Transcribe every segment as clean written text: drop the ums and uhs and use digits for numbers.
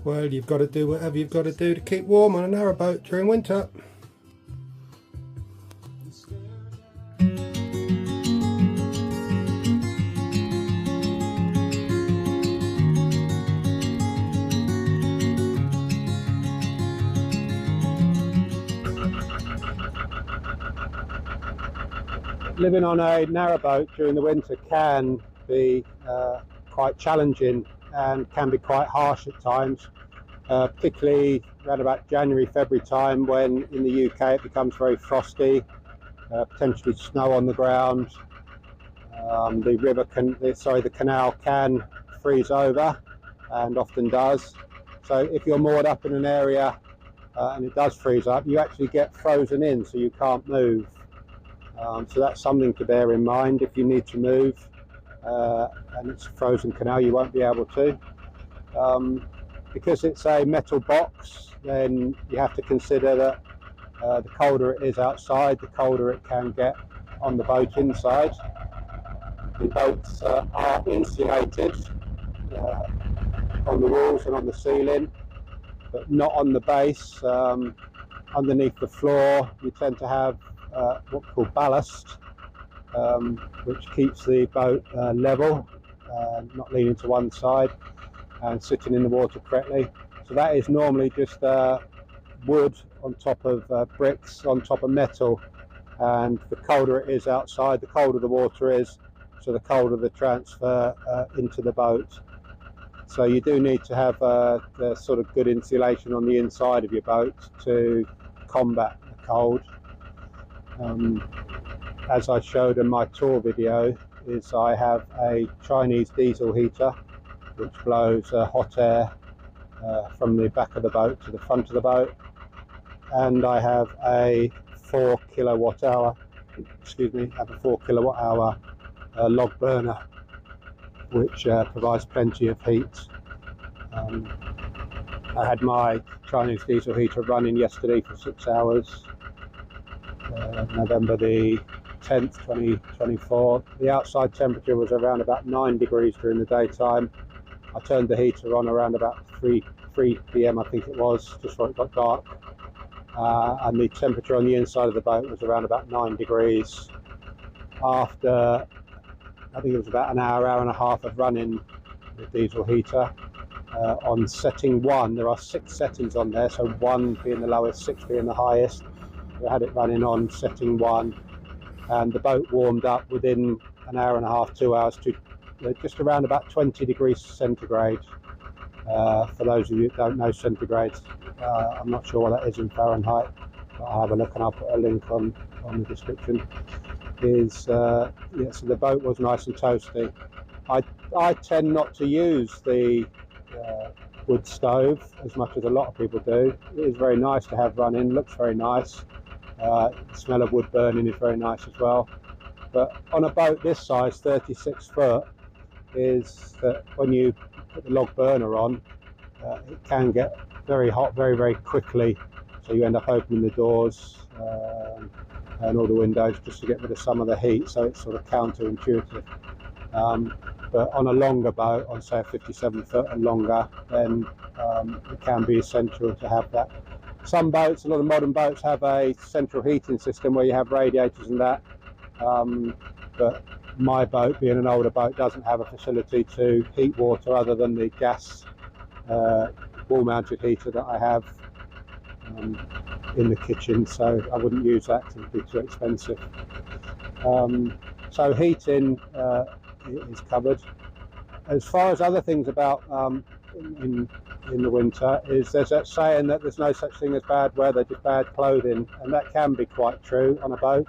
Well, you've got to do whatever you've got to do to keep warm on a narrowboat during winter. Living on a narrowboat during the winter can be quite challenging and can be quite harsh at times, particularly around about January, February time, when in the UK it becomes very frosty, potentially snow on the ground. The canal can freeze over, and often does. So if you're moored up in an area and it does freeze up, you actually get frozen in, so you can't move. So that's something to bear in mind. If you need to move and it's a frozen canal, you won't be able to. Because it's a metal box, then you have to consider that the colder it is outside, the colder it can get on the boat inside. The boats are insulated on the walls and on the ceiling, but not on the base. Underneath the floor, you tend to have what's called ballast, which keeps the boat level, not leaning to one side and sitting in the water correctly. So that is normally just wood on top of bricks on top of metal, and the colder it is outside, the colder the water is, so the colder the transfer into the boat. So you do need to have the sort of good insulation on the inside of your boat to combat the cold. As I showed in my tour video, I have a Chinese diesel heater which blows hot air from the back of the boat to the front of the boat, and I have a 4 kilowatt hour log burner which provides plenty of heat. I had my Chinese diesel heater running yesterday for 6 hours. November the 10th, 2024. The outside temperature was around about 9 degrees during the daytime. I turned the heater on around about 3 p.m. I think it was, just before it got dark. And the temperature on the inside of the boat was around about 9 degrees. After, I think it was about an hour and a half of running the diesel heater, on setting 1, there are 6 settings on there, so 1 being the lowest, 6 being the highest. We had it running on setting 1, and the boat warmed up within an hour and a half, 2 hours, to just around about 20 degrees centigrade. For those of you who don't know centigrade, I'm not sure what that is in Fahrenheit, but I'll have a look and I'll put a link on the description. So the boat was nice and toasty. I tend not to use the wood stove as much as a lot of people do. It is very nice to have running, looks very nice. The smell of wood burning is very nice as well. But on a boat this size, 36 foot, is that when you put the log burner on, it can get very hot very, very quickly. So you end up opening the doors and all the windows just to get rid of some of the heat. So it's sort of counterintuitive. But on a longer boat, on say a 57 foot and longer, then it can be essential to have that. Some boats, a lot of modern boats, have a central heating system where you have radiators and that, but my boat, being an older boat, doesn't have a facility to heat water other than the gas wall mounted heater that I have in the kitchen, so I wouldn't use that, it would be too expensive. So heating is covered. As far as other things about in the winter, there's that saying that there's no such thing as bad weather, just bad clothing, and that can be quite true on a boat.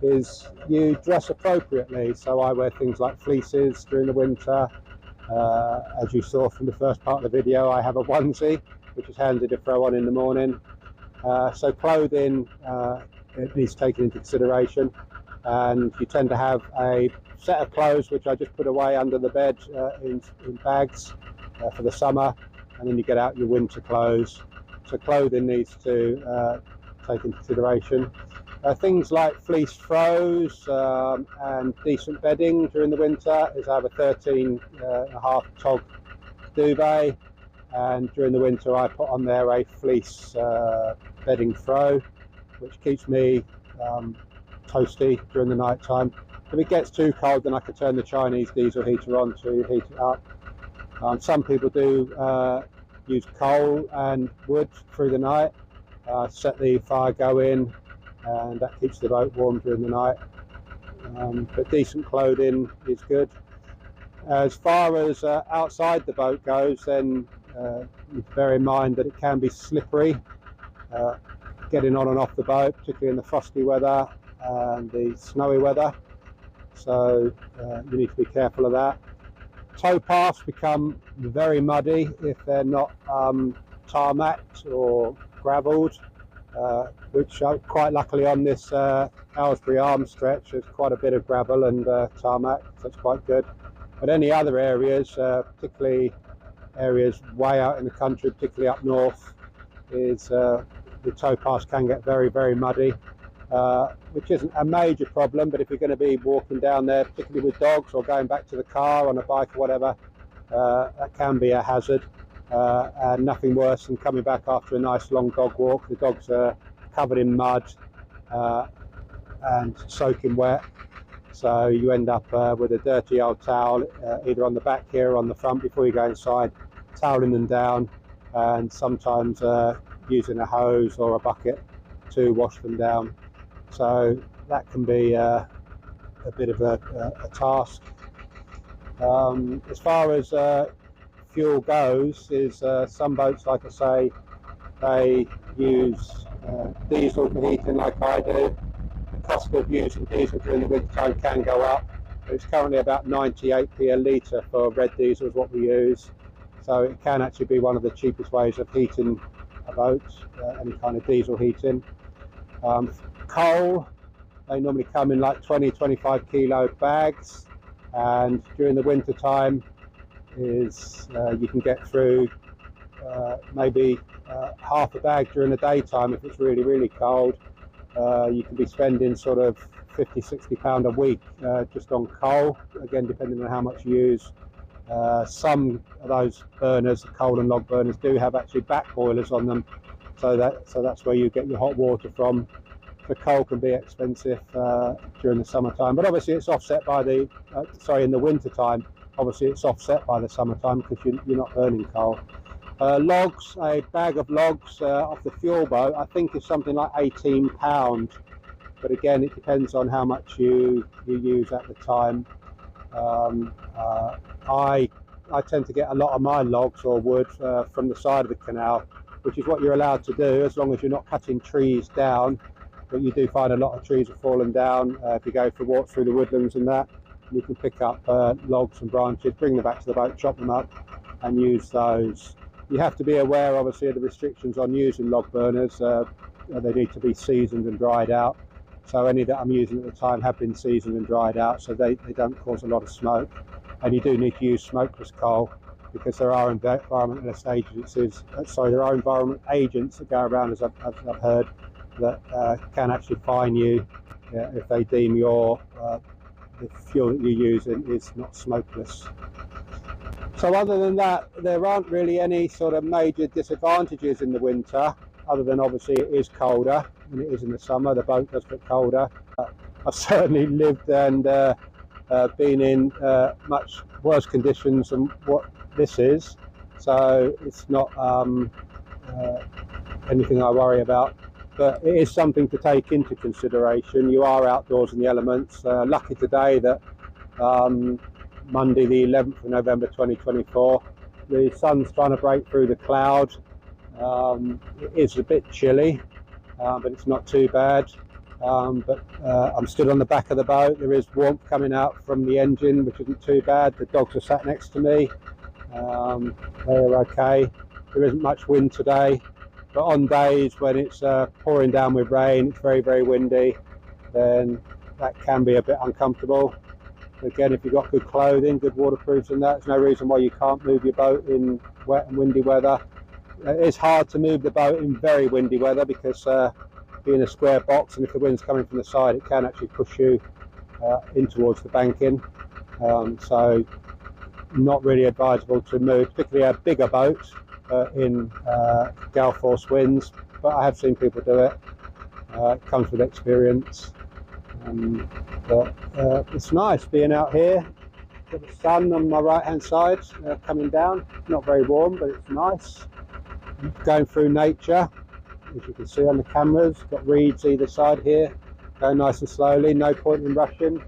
Is you dress appropriately. So I wear things like fleeces during the winter. As you saw from the first part of the video, I have a onesie which is handy to throw on in the morning. So clothing it needs taken into consideration, and you tend to have a set of clothes which I just put away under the bed in bags for the summer, and then you get out your winter clothes. So clothing needs to take into consideration. Things like fleece throws and decent bedding during the winter is I have a 13.5 tog duvet, and during the winter I put on there a fleece bedding throw, which keeps me toasty during the night time. If it gets too cold, then I could turn the Chinese diesel heater on to heat it up. Some people do use coal and wood through the night, set the fire going, and that keeps the boat warm during the night. But decent clothing is good. As far as outside the boat goes, then you bear in mind that it can be slippery getting on and off the boat, particularly in the frosty weather and the snowy weather. So you need to be careful of that. Tow paths become very muddy if they're not tarmacked or gravelled, which quite luckily on this Aylesbury Arms stretch there's quite a bit of gravel and tarmac, so it's quite good. But any other areas, particularly areas way out in the country, particularly up north, is the tow paths can get very, very muddy, which isn't a major problem, but if you're going to be walking down there, particularly with dogs or going back to the car on a bike or whatever, that can be a hazard. And nothing worse than coming back after a nice long dog walk. The dogs are covered in mud and soaking wet, so you end up with a dirty old towel either on the back here or on the front before you go inside, toweling them down, and sometimes using a hose or a bucket to wash them down. So that can be a bit of a task. As far as fuel goes, is some boats, like I say, they use diesel for heating like I do. The cost of using diesel during the winter time can go up. It's currently about 98p a litre for red diesel is what we use, so it can actually be one of the cheapest ways of heating a boat, any kind of diesel heating. Coal, they normally come in like 20-25 kilo bags, and during the winter time is you can get through maybe half a bag during the daytime. If it's really, really cold, you can be spending sort of £50-60 a week just on coal, again depending on how much you use. Some of those burners, the coal and log burners, do have actually back boilers on them, so that's where you get your hot water from. The coal can be expensive during the summertime, but obviously it's offset by the in the winter time. Obviously it's offset by the summertime because you're not burning coal. Logs, a bag of logs off the fuel boat, I think is something like £18, but again it depends on how much you use at the time. I tend to get a lot of my logs or wood from the side of the canal, which is what you're allowed to do as long as you're not cutting trees down. But you do find a lot of trees have fallen down if you go for a walk through the woodlands and that. You can pick up logs and branches, bring them back to the boat, chop them up and use those. You have to be aware obviously of the restrictions on using log burners. They need to be seasoned and dried out. So any that I'm using at the time have been seasoned and dried out, so they don't cause a lot of smoke. And you do need to use smokeless coal because there are environmentalist agencies, there are environment agents that go around, as I've heard, that can actually fine you if they deem the fuel that you're using is not smokeless. So other than that, there aren't really any sort of major disadvantages in the winter, other than obviously it is colder than it is in the summer. The boat does get colder. I've certainly lived and been in much worse conditions than what this is, so it's not anything I worry about. But it is something to take into consideration. You are outdoors in the elements. Lucky today that Monday the 11th of November 2024, the sun's trying to break through the cloud. It is a bit chilly, but it's not too bad. But I'm stood on the back of the boat. There is warmth coming out from the engine, which isn't too bad. The dogs are sat next to me. They're okay. There isn't much wind today. But on days when it's pouring down with rain, it's very, very windy, then that can be a bit uncomfortable. Again, if you've got good clothing, good waterproofs and that, there's no reason why you can't move your boat in wet and windy weather. It's hard to move the boat in very windy weather because being a square box, and if the wind's coming from the side, it can actually push you in towards the banking. So not really advisable to move, particularly a bigger boat. in gale force winds, but I have seen people do it. It comes with experience. But it's nice being out here. Got the sun on my right hand side coming down. Not very warm, but it's nice. Going through nature, as you can see on the cameras. Got reeds either side here. Going nice and slowly, no point in rushing.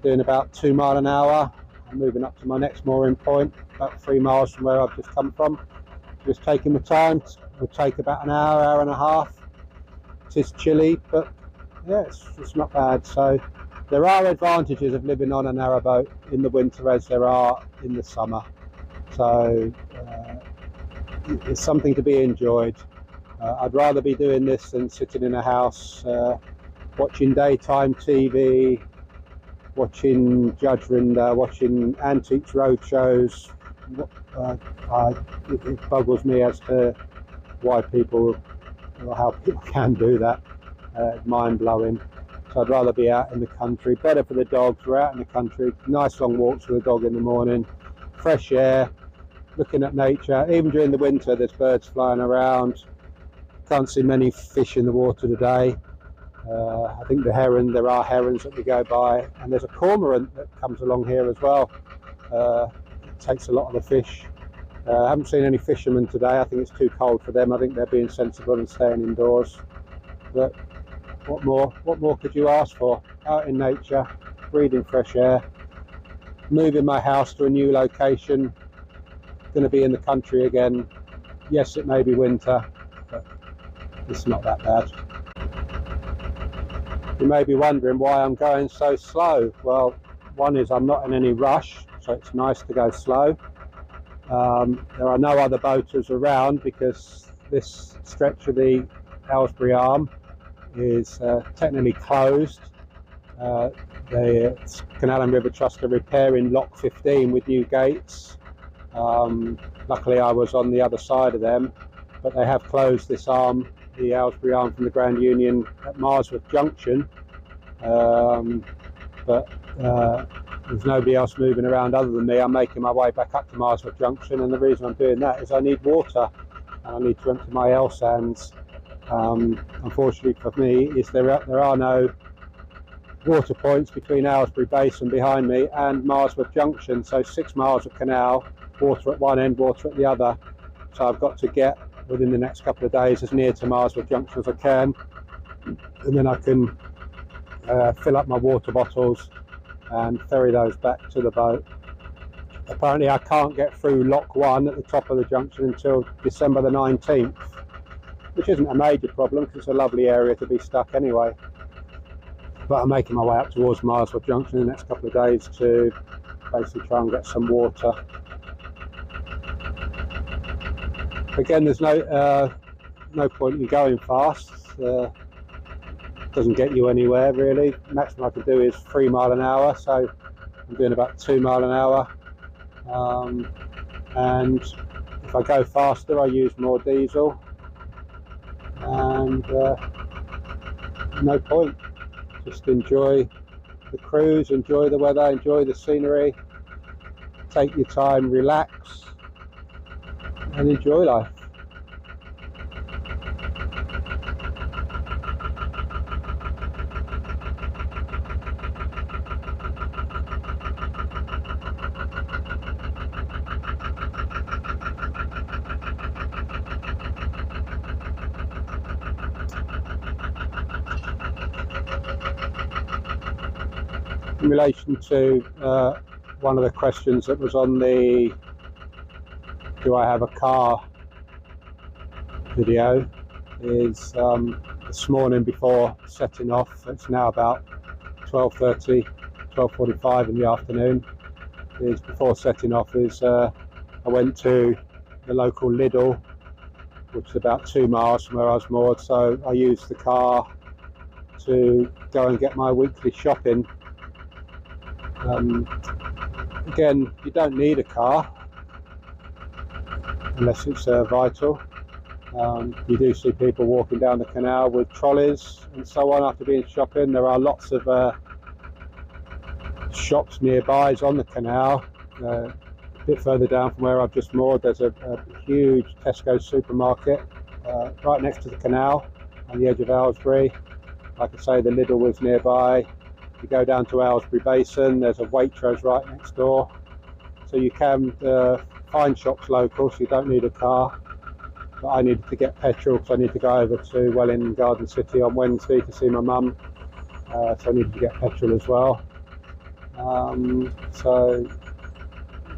Doing about 2 miles an hour. I'm moving up to my next mooring point, about 3 miles from where I've just come from. Just taking my time. It'll take about an hour, hour and a half. It is chilly, but yeah, it's not bad. So there are advantages of living on a narrowboat in the winter as there are in the summer. So it's something to be enjoyed. I'd rather be doing this than sitting in a house watching daytime TV, watching Judge Rinder, watching Antiques Road shows. It boggles me as to why people, or how people can do that. Mind-blowing. So I'd rather be out in the country. Better for the dogs. We're out in the country, nice long walks with the dog in the morning, fresh air, looking at nature. Even during the winter there's birds flying around. Can't see many fish in the water today. I think there are herons that we go by, and there's a cormorant that comes along here as well. It takes a lot of the fish. I haven't seen any fishermen today. I think it's too cold for them. I think they're being sensible and staying indoors. But what more could you ask for? Out in nature, breathing fresh air, moving my house to a new location, going to be in the country again. Yes, it may be winter, but it's not that bad. You may be wondering why I'm going so slow. Well, one is I'm not in any rush, so it's nice to go slow. There are no other boaters around because this stretch of the Aylesbury Arm is technically closed. The Canal and River Trust are repairing Lock 15 with new gates. Luckily I was on the other side of them, but they have closed this arm, the Aylesbury Arm, from the Grand Union at Marsworth Junction. But there's nobody else moving around other than me. I'm making my way back up to Marsworth Junction, and the reason I'm doing that is I need water and I need to empty my L sands. Unfortunately for me, there are no water points between Aylesbury Basin behind me and Marsworth Junction, so 6 miles of canal, water at one end, water at the other. So I've got to get within the next couple of days as near to Marsworth Junction as I can, and then I can fill up my water bottles and ferry those back to the boat. Apparently I can't get through Lock 1 at the top of the junction until December the 19th, which isn't a major problem because it's a lovely area to be stuck anyway. But I'm making my way up towards Marsworth Junction in the next couple of days to basically try and get some water. Again, there's no point in going fast. Doesn't get you anywhere really. Maximum I can do is 3 miles an hour, so I'm doing about 2 miles an hour. And if I go faster I use more diesel, and no point. Just enjoy the cruise, enjoy the weather, enjoy the scenery, take your time, relax and enjoy life. In relation to one of the questions that was on the do I have a car video, is this morning before setting off, it's now about 12:30, 12:45 in the afternoon, is before setting off is I went to the local Lidl, which is about 2 miles from where I was moored, so I used the car to go and get my weekly shopping. Again, you don't need a car unless it's vital. You do see people walking down the canal with trolleys and so on after being shopping. There are lots of shops nearby on the canal. A bit further down from where I've just moored, there's a huge Tesco supermarket right next to the canal on the edge of Aylesbury. Like I say, the Lidl was nearby. You go down to Aylesbury Basin, there's a Waitrose right next door. So you can find shops local, so you don't need a car. But I needed to get petrol because I need to go over to Welwyn Garden City on Wednesday to see my mum. So I needed to get petrol as well. So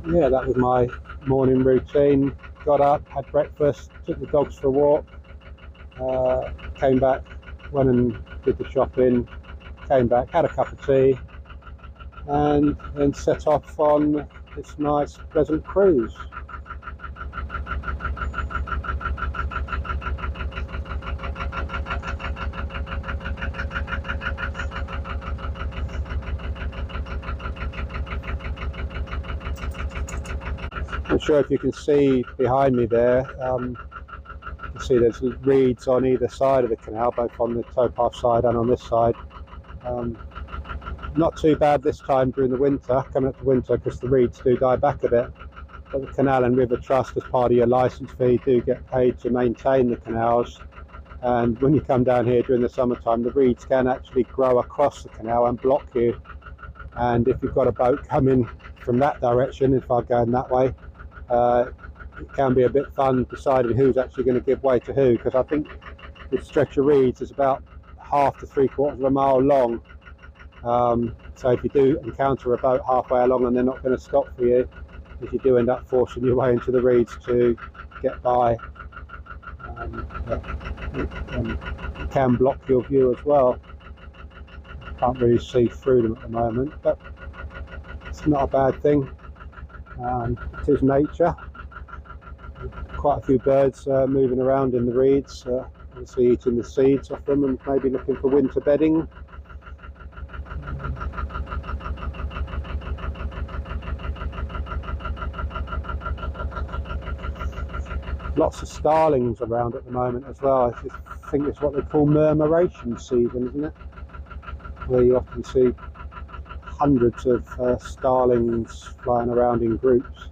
yeah, that was my morning routine. Got up, had breakfast, took the dogs for a walk, came back, went and did the shopping, came back, had a cup of tea, and then set off on this nice pleasant cruise. I'm sure if you can see behind me there, you can see there's reeds on either side of the canal, both on the towpath side and on this side. Not too bad this time during the winter, coming up to winter, because the reeds do die back a bit. But the Canal and River Trust, as part of your licence fee, do get paid to maintain the canals. And when you come down here during the summertime, the reeds can actually grow across the canal and block you. And if you've got a boat coming from that direction, if I'm going that way, it can be a bit fun deciding who's actually going to give way to who, because I think this stretch of reeds is about 1/2 to 3/4 of a mile long. So if you do encounter a boat halfway along and they're not going to stop for you, if you do end up forcing your way into the reeds to get by, it can block your view as well. Can't really see through them at the moment, but it's not a bad thing. It is nature. Quite a few birds moving around in the reeds, obviously eating the seeds off them and maybe looking for winter bedding. Lots of starlings around at the moment as well. I think it's what they call murmuration season, isn't it? Where you often see hundreds of starlings flying around in groups.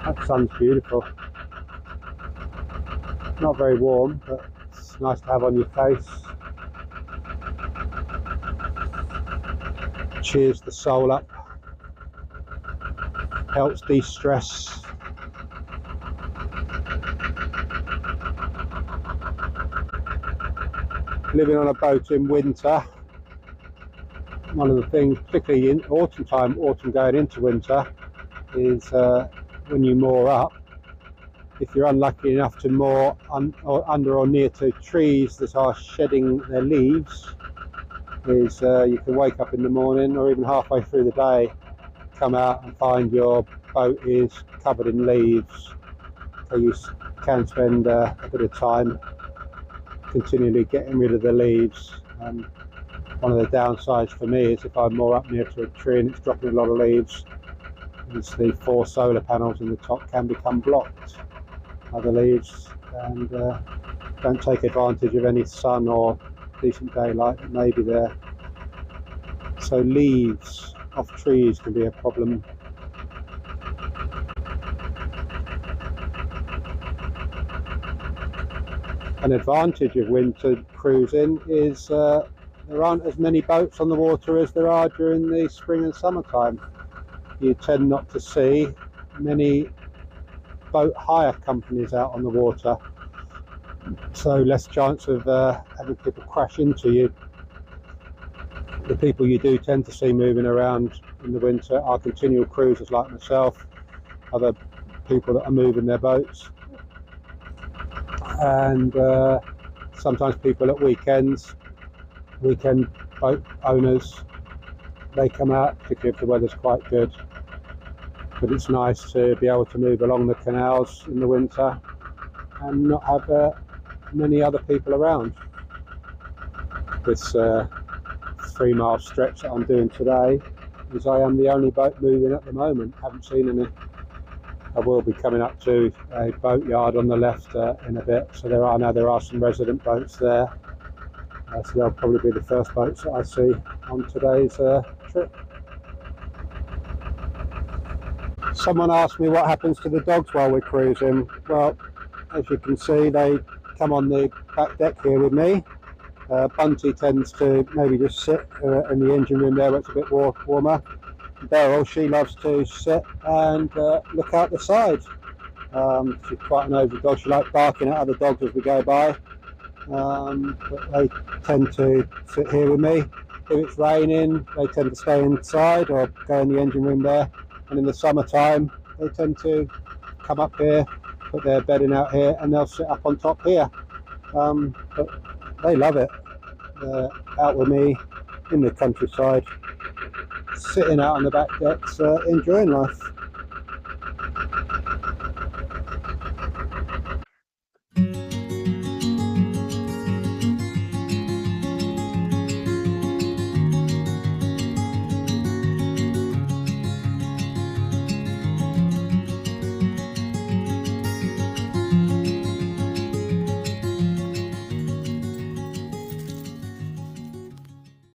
That sun's beautiful. Not very warm, but it's nice to have on your face. Cheers the soul up. Helps de-stress. Living on a boat in winter, one of the things, particularly in autumn going into winter, is when you moor up, if you're unlucky enough to moor under or near to trees that are shedding their leaves, is you can wake up in the morning or even halfway through the day, come out and find your boat is covered in leaves. So you can spend a bit of time continually getting rid of the leaves. One of the downsides for me is if I moor up near to a tree and it's dropping a lot of leaves, is the 4 solar panels in the top can become blocked by the leaves and don't take advantage of any sun or decent daylight that may be there. So leaves off trees can be a problem. An advantage of winter cruising is there aren't as many boats on the water as there are during the spring and summertime. You tend not to see many boat hire companies out on the water, so less chance of having people crash into you. The people you do tend to see moving around in the winter are continual cruisers like myself, other people that are moving their boats, and sometimes people at weekends, weekend boat owners, they come out, particularly if the weather's quite good. But it's nice to be able to move along the canals in the winter and not have many other people around. This 3-mile stretch that I'm doing today is I am the only boat moving at the moment. Haven't seen any. I will be coming up to a boat yard on the left in a bit. So there are some resident boats there. So they'll probably be the first boats that I see on today's trip. Someone asked me what happens to the dogs while we're cruising. Well, as you can see, they come on the back deck here with me. Bunty tends to maybe just sit in the engine room there where it's a bit warmer. Beryl, she loves to sit and look out the side. She's quite an nosy dog. She likes barking at other dogs as we go by. But they tend to sit here with me. If it's raining, they tend to stay inside or go in the engine room there. And in the summertime, they tend to come up here, put their bedding out here, and they'll sit up on top here. But they love it. They're out with me in the countryside, sitting out on the back decks, enjoying life.